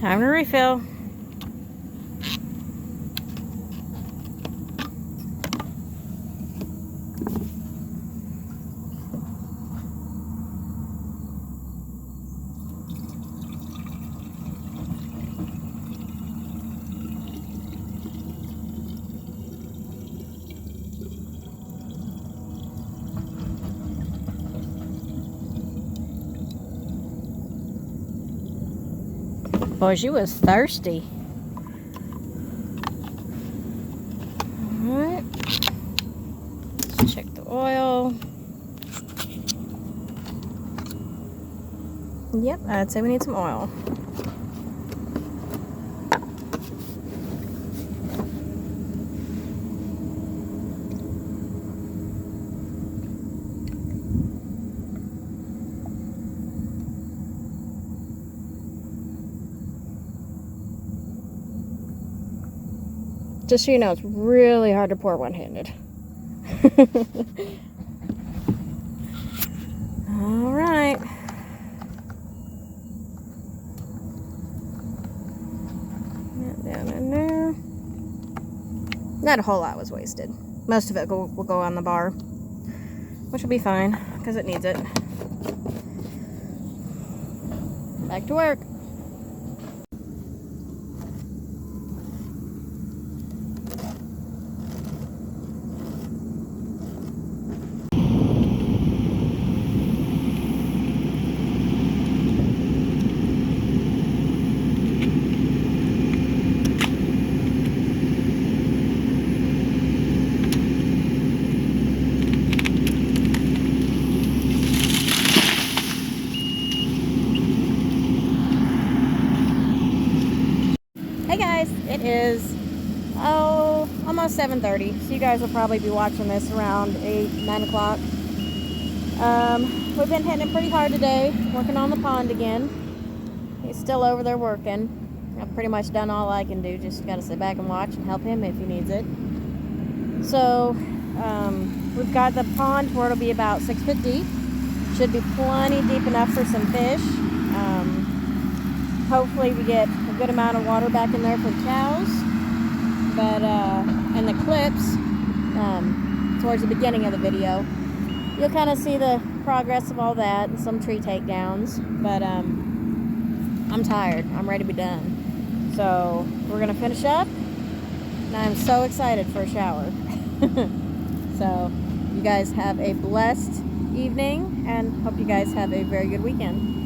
Time to refill. Boy, she was thirsty. Alright. Let's check the oil. Yep, I'd say we need some oil. Just so you know, it's really hard to pour one-handed. All right. Down in there. Not a whole lot was wasted. Most of it will go on the bar, which will be fine because it needs it. Back to work. Hey guys, it is almost 7:30, so you guys will probably be watching this around 8-9 o'clock. We've been hitting it pretty hard today, working on the pond again. He's still over there working. I've pretty much done all I can do, just gotta sit back and watch and help him if he needs it. So we've got the pond where it'll be about 6 foot deep. Should be plenty deep enough for some fish. Hopefully we get a good amount of water back in there for the cows. But in the clips, towards the beginning of the video, you'll kind of see the progress of all that and some tree takedowns. But I'm tired. I'm ready to be done. So we're going to finish up. And I'm so excited for a shower. So you guys have a blessed evening and hope you guys have a very good weekend.